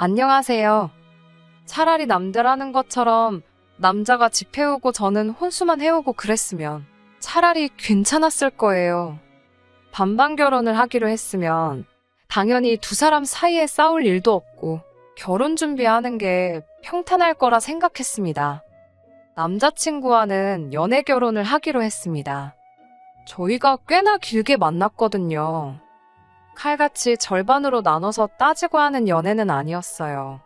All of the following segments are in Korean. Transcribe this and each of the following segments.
안녕하세요. 차라리 남들 하는 것처럼 남자가 집 해오고 저는 혼수만 해오고 그랬으면 차라리 괜찮았을 거예요. 반반 결혼을 하기로 했으면 당연히 두 사람 사이에 싸울 일도 없고 결혼 준비하는 게 평탄할 거라 생각했습니다. 남자친구와는 연애 결혼을 하기로 했습니다. 저희가 꽤나 길게 만났거든요. 칼같이 절반으로 나눠서 따지고 하는 연애는 아니었어요.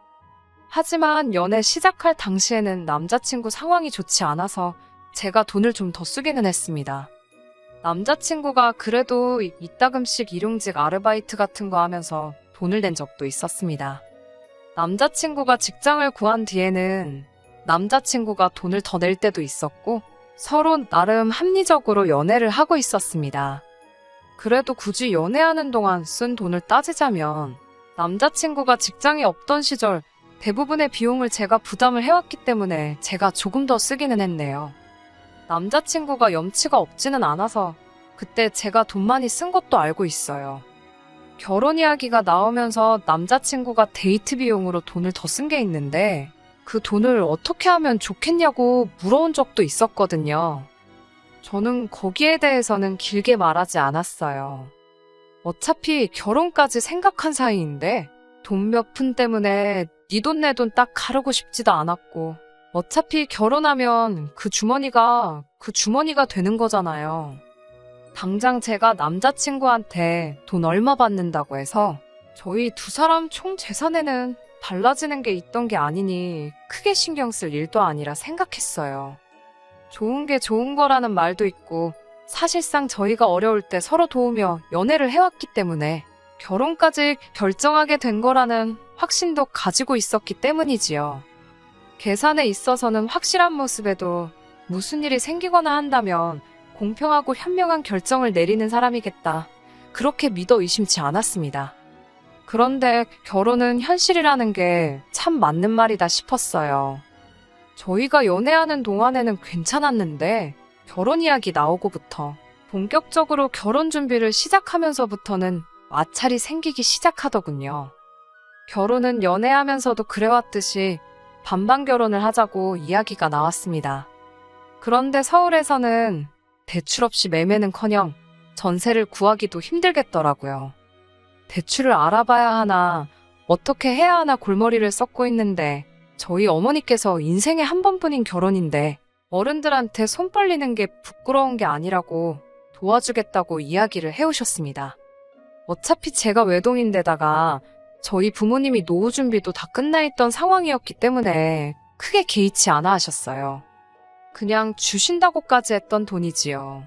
하지만 연애 시작할 당시에는 남자친구 상황이 좋지 않아서 제가 돈을 좀 더 쓰기는 했습니다. 남자친구가 그래도 이따금씩 일용직 아르바이트 같은 거 하면서 돈을 낸 적도 있었습니다. 남자친구가 직장을 구한 뒤에는 남자친구가 돈을 더 낼 때도 있었고 서로 나름 합리적으로 연애를 하고 있었습니다. 그래도 굳이 연애하는 동안 쓴 돈을 따지자면 남자친구가 직장이 없던 시절 대부분의 비용을 제가 부담을 해왔기 때문에 제가 조금 더 쓰기는 했네요. 남자친구가 염치가 없지는 않아서 그때 제가 돈 많이 쓴 것도 알고 있어요. 결혼 이야기가 나오면서 남자친구가 데이트 비용으로 돈을 더 쓴 게 있는데 그 돈을 어떻게 하면 좋겠냐고 물어온 적도 있었거든요. 저는 거기에 대해서는 길게 말하지 않았어요. 어차피 결혼까지 생각한 사이인데 돈 몇 푼 때문에 네 돈 내 돈 딱 가르고 싶지도 않았고 어차피 결혼하면 그 주머니가 되는 거잖아요. 당장 제가 남자친구한테 돈 얼마 받는다고 해서 저희 두 사람 총 재산에는 달라지는 게 있던 게 아니니 크게 신경 쓸 일도 아니라 생각했어요. 좋은 게 좋은 거라는 말도 있고 사실상 저희가 어려울 때 서로 도우며 연애를 해왔기 때문에 결혼까지 결정하게 된 거라는 확신도 가지고 있었기 때문이지요. 계산에 있어서는 확실한 모습에도 무슨 일이 생기거나 한다면 공평하고 현명한 결정을 내리는 사람이겠다. 그렇게 믿어 의심치 않았습니다. 그런데 결혼은 현실이라는 게 참 맞는 말이다 싶었어요. 저희가 연애하는 동안에는 괜찮았는데 결혼 이야기 나오고부터 본격적으로 결혼 준비를 시작하면서부터는 마찰이 생기기 시작하더군요. 결혼은 연애하면서도 그래왔듯이 반반 결혼을 하자고 이야기가 나왔습니다. 그런데 서울에서는 대출 없이 매매는커녕 전세를 구하기도 힘들겠더라고요. 대출을 알아봐야 하나 어떻게 해야 하나 골머리를 썩고 있는데 저희 어머니께서 인생에 한 번뿐인 결혼인데 어른들한테 손 벌리는 게 부끄러운 게 아니라고 도와주겠다고 이야기를 해오셨습니다. 어차피 제가 외동인데다가 저희 부모님이 노후 준비도 다 끝나 있던 상황이었기 때문에 크게 개의치 않아 하셨어요. 그냥 주신다고까지 했던 돈이지요.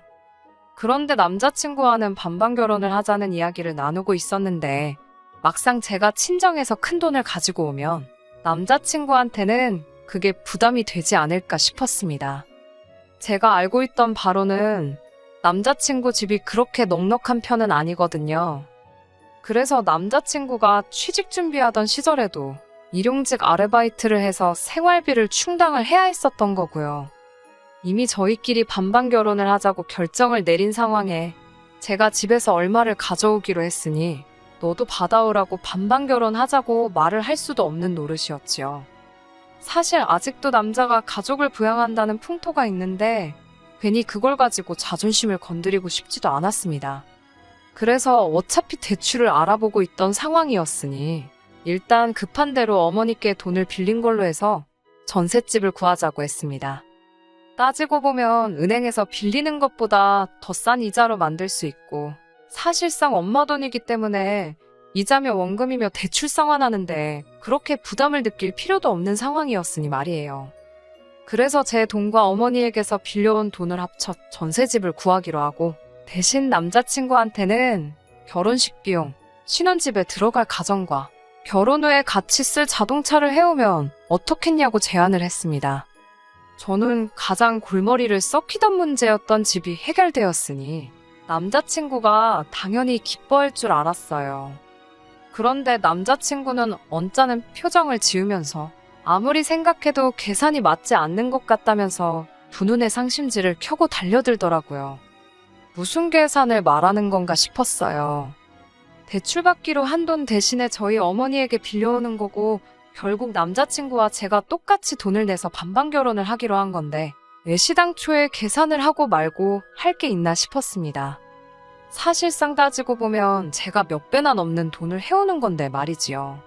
그런데 남자친구와는 반반 결혼을 하자는 이야기를 나누고 있었는데 막상 제가 친정에서 큰 돈을 가지고 오면 남자친구한테는 그게 부담이 되지 않을까 싶었습니다. 제가 알고 있던 바로는 남자친구 집이 그렇게 넉넉한 편은 아니거든요. 그래서 남자친구가 취직 준비하던 시절에도 일용직 아르바이트를 해서 생활비를 충당을 해야 했었던 거고요. 이미 저희끼리 반반 결혼을 하자고 결정을 내린 상황에 제가 집에서 얼마를 가져오기로 했으니 너도 받아오라고 반반 결혼하자고 말을 할 수도 없는 노릇이었지요. 사실 아직도 남자가 가족을 부양한다는 풍토가 있는데 괜히 그걸 가지고 자존심을 건드리고 싶지도 않았습니다. 그래서 어차피 대출을 알아보고 있던 상황이었으니 일단 급한 대로 어머니께 돈을 빌린 걸로 해서 전셋집을 구하자고 했습니다. 따지고 보면 은행에서 빌리는 것보다 더 싼 이자로 만들 수 있고 사실상 엄마 돈이기 때문에 이자며 원금이며 대출 상환하는데 그렇게 부담을 느낄 필요도 없는 상황이었으니 말이에요. 그래서 제 돈과 어머니에게서 빌려온 돈을 합쳐 전세집을 구하기로 하고 대신 남자친구한테는 결혼식 비용, 신혼집에 들어갈 가정과 결혼 후에 같이 쓸 자동차를 해오면 어떻겠냐고 제안을 했습니다. 저는 가장 골머리를 썩히던 문제였던 집이 해결되었으니 남자친구가 당연히 기뻐할 줄 알았어요. 그런데 남자친구는 언짢은 표정을 지으면서 아무리 생각해도 계산이 맞지 않는 것 같다면서 두 눈의 상심지를 켜고 달려들더라고요. 무슨 계산을 말하는 건가 싶었어요. 대출받기로 한 돈 대신에 저희 어머니에게 빌려오는 거고 결국 남자친구와 제가 똑같이 돈을 내서 반반 결혼을 하기로 한 건데 왜 시당초에 계산을 하고 말고 할 게 있나 싶었습니다. 사실상 따지고 보면 제가 몇 배나 넘는 돈을 해오는 건데 말이지요.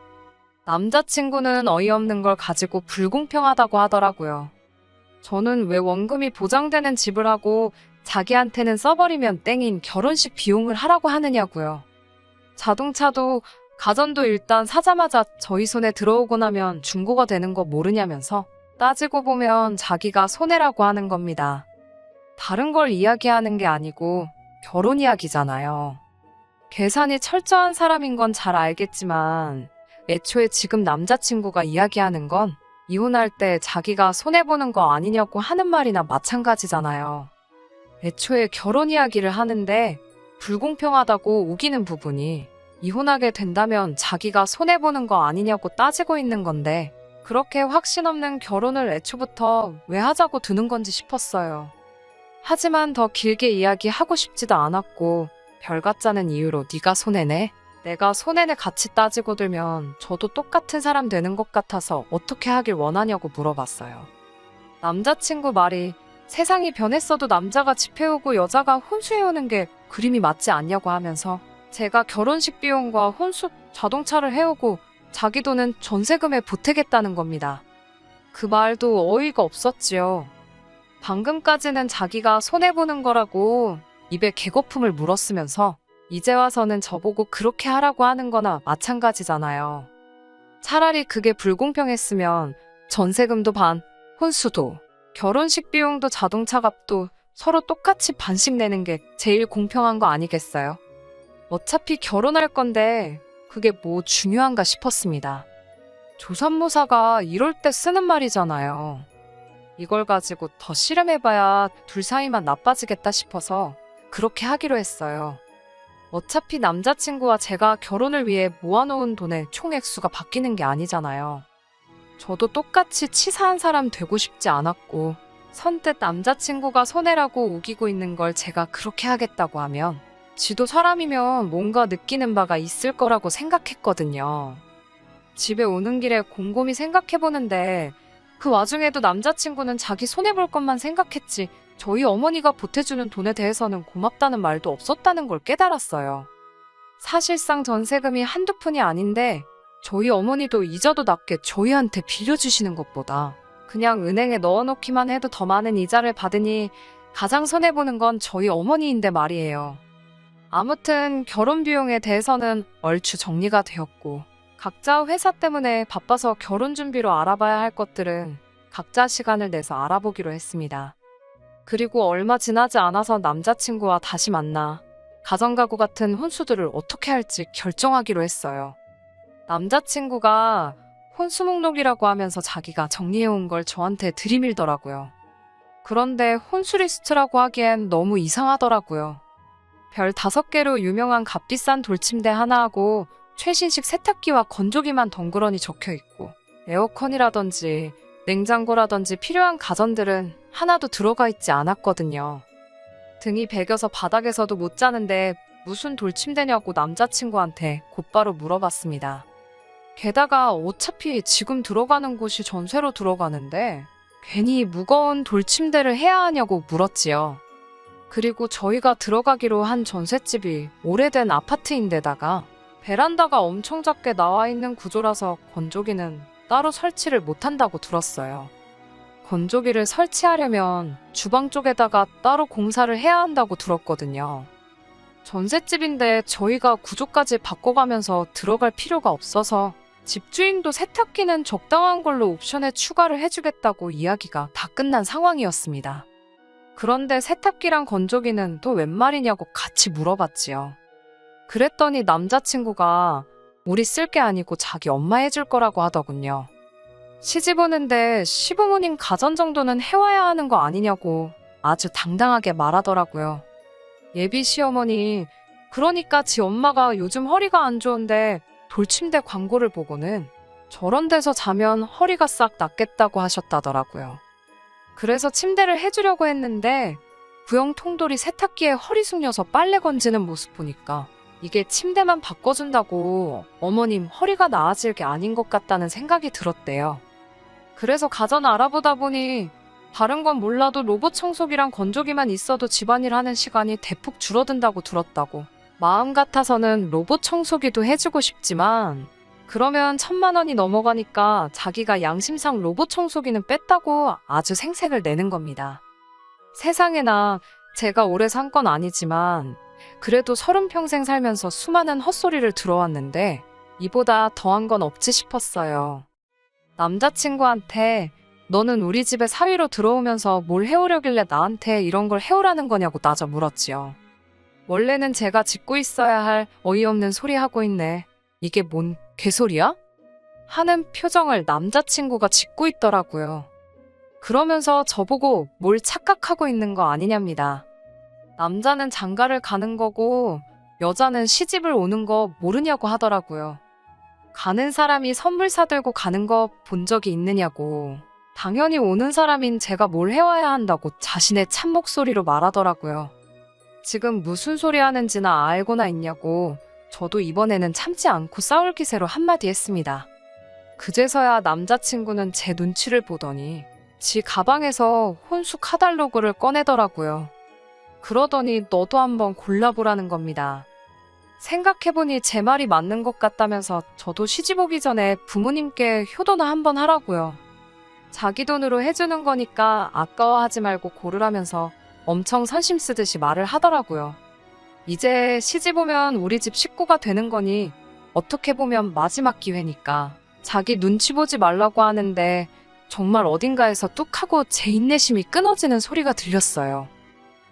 남자친구는 어이없는 걸 가지고 불공평하다고 하더라고요. 저는 왜 원금이 보장되는 집을 하고 자기한테는 써버리면 땡인 결혼식 비용을 하라고 하느냐고요. 자동차도 가전도 일단 사자마자 저희 손에 들어오고 나면 중고가 되는 거 모르냐면서 따지고 보면 자기가 손해라고 하는 겁니다. 다른 걸 이야기하는 게 아니고 결혼 이야기잖아요. 계산이 철저한 사람인 건 잘 알겠지만 애초에 지금 남자친구가 이야기하는 건 이혼할 때 자기가 손해보는 거 아니냐고 하는 말이나 마찬가지잖아요. 애초에 결혼 이야기를 하는데 불공평하다고 우기는 부분이 이혼하게 된다면 자기가 손해보는 거 아니냐고 따지고 있는 건데 그렇게 확신 없는 결혼을 애초부터 왜 하자고 드는 건지 싶었어요. 하지만 더 길게 이야기하고 싶지도 않았고 별같자는 이유로 네가 손해내? 내가 손해내 같이 따지고 들면 저도 똑같은 사람 되는 것 같아서 어떻게 하길 원하냐고 물어봤어요. 남자친구 말이 세상이 변했어도 남자가 집 해오고 여자가 혼수해오는 게 그림이 맞지 않냐고 하면서 제가 결혼식 비용과 혼수 자동차를 해오고 자기 돈은 전세금에 보태겠다는 겁니다. 그 말도 어이가 없었지요. 방금까지는 자기가 손해보는 거라고 입에 개거품을 물었으면서 이제 와서는 저보고 그렇게 하라고 하는 거나 마찬가지잖아요. 차라리 그게 불공평했으면 전세금도 반, 혼수도, 결혼식 비용도 자동차 값도 서로 똑같이 반씩 내는 게 제일 공평한 거 아니겠어요? 어차피 결혼할 건데 그게 뭐 중요한가 싶었습니다. 조선모사가 이럴 때 쓰는 말이잖아요. 이걸 가지고 더 씨름해봐야 둘 사이만 나빠지겠다 싶어서 그렇게 하기로 했어요. 어차피 남자친구와 제가 결혼을 위해 모아놓은 돈의 총 액수가 바뀌는 게 아니잖아요. 저도 똑같이 치사한 사람 되고 싶지 않았고 선뜻 남자친구가 손해라고 우기고 있는 걸 제가 그렇게 하겠다고 하면 지도 사람이면 뭔가 느끼는 바가 있을 거라고 생각했거든요. 집에 오는 길에 곰곰이 생각해보는데 그 와중에도 남자친구는 자기 손해볼 것만 생각했지 저희 어머니가 보태주는 돈에 대해서는 고맙다는 말도 없었다는 걸 깨달았어요. 사실상 전세금이 한두 푼이 아닌데 저희 어머니도 이자도 낮게 저희한테 빌려주시는 것보다 그냥 은행에 넣어놓기만 해도 더 많은 이자를 받으니 가장 손해보는 건 저희 어머니인데 말이에요. 아무튼 결혼 비용에 대해서는 얼추 정리가 되었고 각자 회사 때문에 바빠서 결혼 준비로 알아봐야 할 것들은 각자 시간을 내서 알아보기로 했습니다. 그리고 얼마 지나지 않아서 남자친구와 다시 만나 가정가구 같은 혼수들을 어떻게 할지 결정하기로 했어요. 남자친구가 혼수 목록이라고 하면서 자기가 정리해온 걸 저한테 들이밀더라고요. 그런데 혼수 리스트라고 하기엔 너무 이상하더라고요. 별 5개로 유명한 값비싼 돌침대 하나하고 최신식 세탁기와 건조기만 덩그러니 적혀있고 에어컨이라든지 냉장고라든지 필요한 가전들은 하나도 들어가 있지 않았거든요. 등이 베겨서 바닥에서도 못 자는데 무슨 돌침대냐고 남자친구한테 곧바로 물어봤습니다. 게다가 어차피 지금 들어가는 곳이 전세로 들어가는데 괜히 무거운 돌침대를 해야 하냐고 물었지요. 그리고 저희가 들어가기로 한 전셋집이 오래된 아파트인데다가 베란다가 엄청 작게 나와 있는 구조라서 건조기는 따로 설치를 못한다고 들었어요. 건조기를 설치하려면 주방 쪽에다가 따로 공사를 해야 한다고 들었거든요. 전셋집인데 저희가 구조까지 바꿔가면서 들어갈 필요가 없어서 집주인도 세탁기는 적당한 걸로 옵션에 추가를 해주겠다고 이야기가 다 끝난 상황이었습니다. 그런데 세탁기랑 건조기는 또 웬 말이냐고 같이 물어봤지요. 그랬더니 남자친구가 우리 쓸 게 아니고 자기 엄마 해줄 거라고 하더군요. 시집 오는데 시부모님 가전 정도는 해와야 하는 거 아니냐고 아주 당당하게 말하더라고요. 예비 시어머니, 그러니까 지 엄마가 요즘 허리가 안 좋은데 돌침대 광고를 보고는 저런 데서 자면 허리가 싹 낫겠다고 하셨다더라고요. 그래서 침대를 해주려고 했는데 구형 통돌이 세탁기에 허리 숙여서 빨래 건지는 모습 보니까 이게 침대만 바꿔준다고 어머님 허리가 나아질 게 아닌 것 같다는 생각이 들었대요. 그래서 가전 알아보다 보니 다른 건 몰라도 로봇 청소기랑 건조기만 있어도 집안일 하는 시간이 대폭 줄어든다고 들었다고. 마음 같아서는 로봇 청소기도 해주고 싶지만 그러면 1,000만 원이 넘어가니까 자기가 양심상 로봇 청소기는 뺐다고 아주 생색을 내는 겁니다. 세상에나 제가 오래 산 건 아니지만 그래도 30평생 살면서 수많은 헛소리를 들어왔는데 이보다 더한 건 없지 싶었어요. 남자친구한테 너는 우리 집에 사위로 들어오면서 뭘 해오려길래 나한테 이런 걸 해오라는 거냐고 따져 물었지요. 원래는 제가 짓고 있어야 할 어이없는 소리 하고 있네. 이게 뭔 개소리야? 하는 표정을 남자친구가 짓고 있더라고요. 그러면서 저보고 뭘 착각하고 있는 거 아니냐입니다. 남자는 장가를 가는 거고 여자는 시집을 오는 거 모르냐고 하더라고요. 가는 사람이 선물 사들고 가는 거 본 적이 있느냐고. 당연히 오는 사람인 제가 뭘 해와야 한다고 자신의 참 목소리로 말하더라고요. 지금 무슨 소리 하는지나 알고나 있냐고 저도 이번에는 참지 않고 싸울 기세로 한마디 했습니다. 그제서야 남자친구는 제 눈치를 보더니 지 가방에서 혼수 카달로그를 꺼내더라고요. 그러더니 너도 한번 골라보라는 겁니다. 생각해보니 제 말이 맞는 것 같다면서 저도 시집 오기 전에 부모님께 효도나 한번 하라고요. 자기 돈으로 해주는 거니까 아까워하지 말고 고르라면서 엄청 선심 쓰듯이 말을 하더라고요. 이제 시집 오면 우리 집 식구가 되는 거니 어떻게 보면 마지막 기회니까 자기 눈치 보지 말라고 하는데 정말 어딘가에서 뚝 하고 제 인내심이 끊어지는 소리가 들렸어요.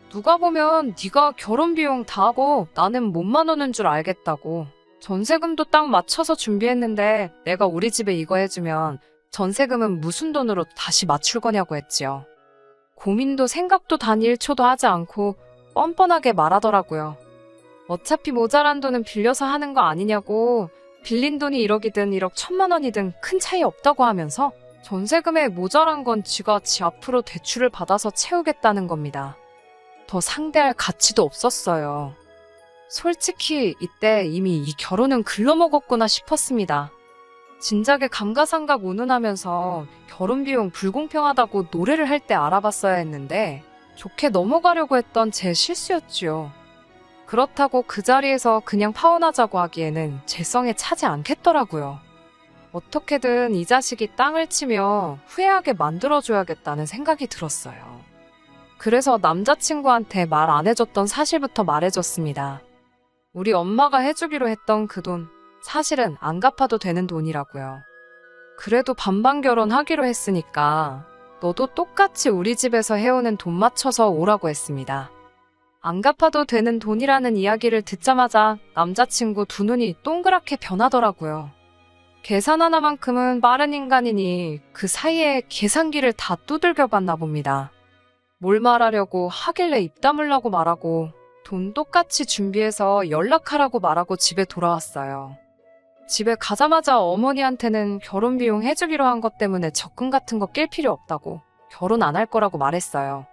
누가 보면 네가 결혼 비용 다 하고 나는 몸만 오는 줄 알겠다고. 전세금도 딱 맞춰서 준비했는데 내가 우리 집에 이거 해주면 전세금은 무슨 돈으로 다시 맞출 거냐고 했지요. 고민도 생각도 단 1초도 하지 않고 뻔뻔하게 말하더라고요. 어차피 모자란 돈은 빌려서 하는 거 아니냐고. 빌린 돈이 1억이든 1억 1,000만 원이든 큰 차이 없다고 하면서 전세금에 모자란 건 지가 지 앞으로 대출을 받아서 채우겠다는 겁니다. 더 상대할 가치도 없었어요. 솔직히 이때 이미 이 결혼은 글러먹었구나 싶었습니다. 진작에 감가상각 운운하면서 결혼 비용 불공평하다고 노래를 할 때 알아봤어야 했는데 좋게 넘어가려고 했던 제 실수였지요. 그렇다고 그 자리에서 그냥 파혼하자고 하기에는 제 성에 차지 않겠더라고요. 어떻게든 이 자식이 땅을 치며 후회하게 만들어줘야겠다는 생각이 들었어요. 그래서 남자친구한테 말 안 해줬던 사실부터 말해줬습니다. 우리 엄마가 해주기로 했던 그 돈, 사실은 안 갚아도 되는 돈이라고요. 그래도 반반 결혼하기로 했으니까 너도 똑같이 우리 집에서 해오는 돈 맞춰서 오라고 했습니다. 안 갚아도 되는 돈이라는 이야기를 듣자마자 남자친구 두 눈이 동그랗게 변하더라고요. 계산 하나만큼은 빠른 인간이니 그 사이에 계산기를 다 두들겨 봤나 봅니다. 뭘 말하려고 하길래 입 다물라고 말하고 돈 똑같이 준비해서 연락하라고 말하고 집에 돌아왔어요. 집에 가자마자 어머니한테는 결혼 비용 해주기로 한 것 때문에 적금 같은 거 낄 필요 없다고 결혼 안 할 거라고 말했어요.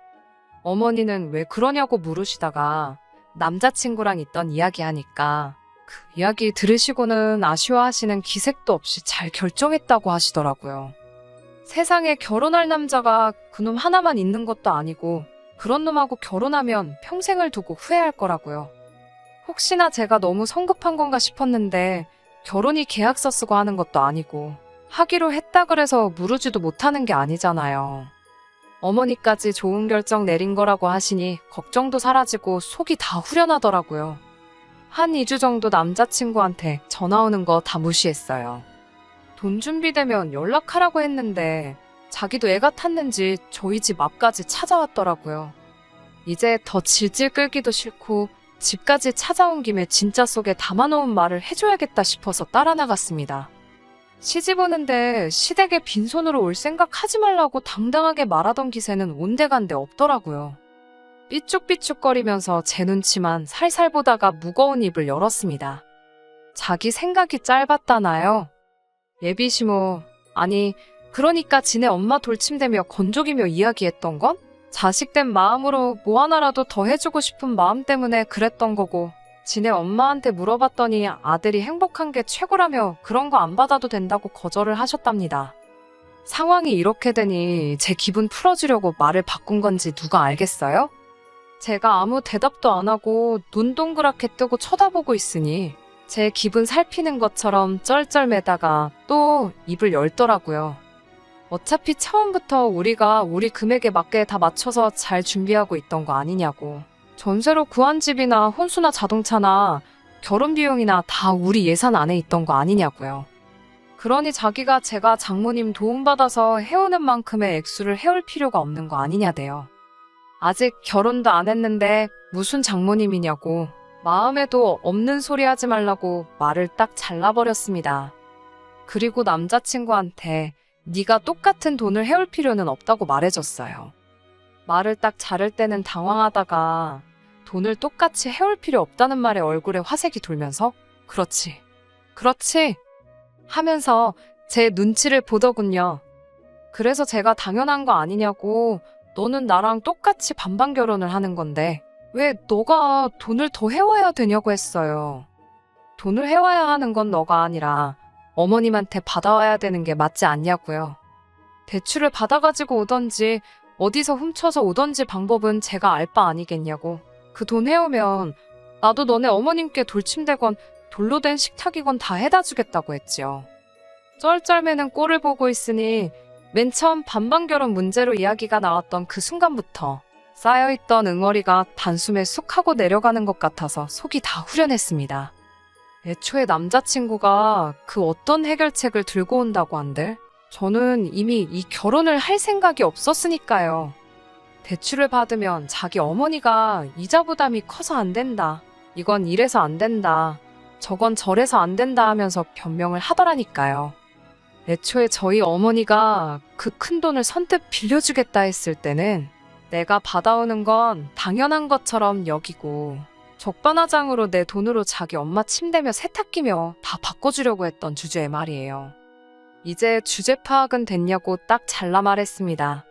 어머니는 왜 그러냐고 물으시다가 남자친구랑 있던 이야기 하니까 그 이야기 들으시고는 아쉬워하시는 기색도 없이 잘 결정했다고 하시더라고요. 세상에 결혼할 남자가 그놈 하나만 있는 것도 아니고 그런 놈하고 결혼하면 평생을 두고 후회할 거라고요. 혹시나 제가 너무 성급한 건가 싶었는데 결혼이 계약서 쓰고 하는 것도 아니고 하기로 했다 그래서 무르지도 못하는 게 아니잖아요. 어머니까지 좋은 결정 내린 거라고 하시니 걱정도 사라지고 속이 다 후련하더라고요. 한 2주 정도 남자친구한테 전화 오는 거 다 무시했어요. 돈 준비되면 연락하라고 했는데 자기도 애가 탔는지 저희 집 앞까지 찾아왔더라고요. 이제 더 질질 끌기도 싫고 집까지 찾아온 김에 진짜 속에 담아놓은 말을 해줘야겠다 싶어서 따라 나갔습니다. 시집 오는데 시댁에 빈손으로 올 생각 하지 말라고 당당하게 말하던 기세는 온데간데 없더라고요. 삐죽삐죽거리면서 제 눈치만 살살 보다가 무거운 입을 열었습니다. 자기 생각이 짧았다나요? 예비시모, 아니 그러니까 지네 엄마 돌침대며 건조기며 이야기했던 건? 자식된 마음으로 뭐 하나라도 더 해주고 싶은 마음 때문에 그랬던 거고 지네 엄마한테 물어봤더니 아들이 행복한 게 최고라며 그런 거 안 받아도 된다고 거절을 하셨답니다. 상황이 이렇게 되니 제 기분 풀어주려고 말을 바꾼 건지 누가 알겠어요? 제가 아무 대답도 안 하고 눈 동그랗게 뜨고 쳐다보고 있으니 제 기분 살피는 것처럼 쩔쩔매다가 또 입을 열더라고요. 어차피 처음부터 우리가 우리 금액에 맞게 다 맞춰서 잘 준비하고 있던 거 아니냐고. 전세로 구한 집이나 혼수나 자동차나 결혼 비용이나 다 우리 예산 안에 있던 거 아니냐고요. 그러니 자기가 제가 장모님 도움받아서 해오는 만큼의 액수를 해올 필요가 없는 거 아니냐대요. 아직 결혼도 안 했는데 무슨 장모님이냐고 마음에도 없는 소리 하지 말라고 말을 딱 잘라버렸습니다. 그리고 남자친구한테 네가 똑같은 돈을 해올 필요는 없다고 말해줬어요. 말을 딱 자를 때는 당황하다가 돈을 똑같이 해올 필요 없다는 말에 얼굴에 화색이 돌면서 그렇지, 그렇지 하면서 제 눈치를 보더군요. 그래서 제가 당연한 거 아니냐고 너는 나랑 똑같이 반반 결혼을 하는 건데 왜 너가 돈을 더 해와야 되냐고 했어요. 돈을 해와야 하는 건 너가 아니라 어머님한테 받아와야 되는 게 맞지 않냐고요. 대출을 받아가지고 오던지 어디서 훔쳐서 오던지 방법은 제가 알 바 아니겠냐고. 그 돈 해오면 나도 너네 어머님께 돌침되건 돌로 된 식탁이건 다 해다 주겠다고 했지요. 쩔쩔매는 꼴을 보고 있으니 맨 처음 반반 결혼 문제로 이야기가 나왔던 그 순간부터 쌓여있던 응어리가 단숨에 쑥 하고 내려가는 것 같아서 속이 다 후련했습니다. 애초에 남자친구가 그 어떤 해결책을 들고 온다고 한들 저는 이미 이 결혼을 할 생각이 없었으니까요. 대출을 받으면 자기 어머니가 이자 부담이 커서 안 된다. 이건 이래서 안 된다. 저건 저래서 안 된다 하면서 변명을 하더라니까요. 애초에 저희 어머니가 그 큰 돈을 선뜻 빌려주겠다 했을 때는 내가 받아오는 건 당연한 것처럼 여기고 적반하장으로 내 돈으로 자기 엄마 침대며 세탁기며 다 바꿔주려고 했던 주제의 말이에요. 이제 주제 파악은 됐냐고 딱 잘라 말했습니다.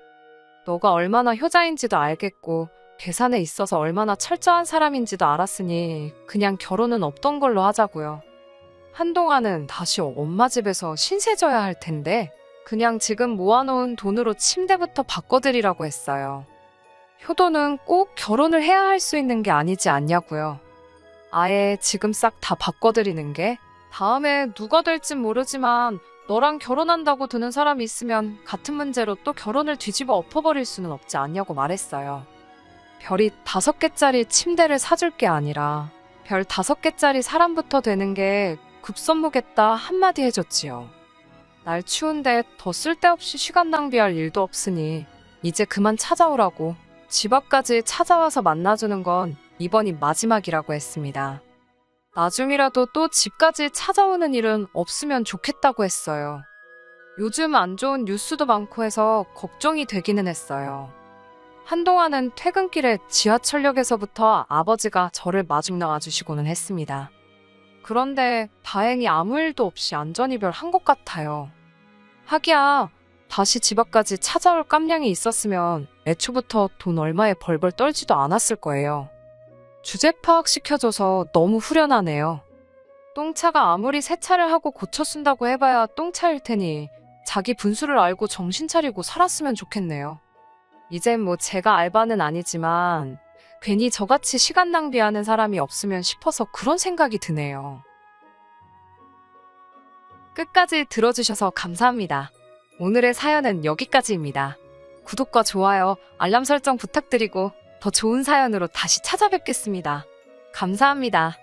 너가 얼마나 효자인지도 알겠고 계산에 있어서 얼마나 철저한 사람인지도 알았으니 그냥 결혼은 없던 걸로 하자고요. 한동안은 다시 엄마 집에서 신세 져야 할 텐데 그냥 지금 모아놓은 돈으로 침대부터 바꿔드리라고 했어요. 효도는 꼭 결혼을 해야 할 수 있는 게 아니지 않냐고요. 아예 지금 싹 다 바꿔드리는 게 다음에 누가 될진 모르지만 너랑 결혼한다고 드는 사람이 있으면 같은 문제로 또 결혼을 뒤집어 엎어버릴 수는 없지 않냐고 말했어요. 별이 5개짜리 침대를 사줄 게 아니라 별 5개짜리 사람부터 되는 게 급선무겠다 한마디 해줬지요. 날 추운데 더 쓸데없이 시간 낭비할 일도 없으니 이제 그만 찾아오라고 집 앞까지 찾아와서 만나주는 건 이번이 마지막이라고 했습니다. 나중이라도 또 집까지 찾아오는 일은 없으면 좋겠다고 했어요. 요즘 안 좋은 뉴스도 많고 해서 걱정이 되기는 했어요. 한동안은 퇴근길에 지하철역에서부터 아버지가 저를 마중 나와주시고는 했습니다. 그런데 다행히 아무 일도 없이 안전이별한 것 같아요. 하기야 다시 집 앞까지 찾아올 깜냥이 있었으면 애초부터 돈 얼마에 벌벌 떨지도 않았을 거예요. 주제 파악시켜줘서 너무 후련하네요. 똥차가 아무리 세차를 하고 고쳐 쓴다고 해봐야 똥차일 테니 자기 분수를 알고 정신 차리고 살았으면 좋겠네요. 이젠 뭐 제가 알바는 아니지만 괜히 저같이 시간 낭비하는 사람이 없으면 싶어서 그런 생각이 드네요. 끝까지 들어주셔서 감사합니다. 오늘의 사연은 여기까지입니다. 구독과 좋아요, 알람 설정 부탁드리고 더 좋은 사연으로 다시 찾아뵙겠습니다. 감사합니다.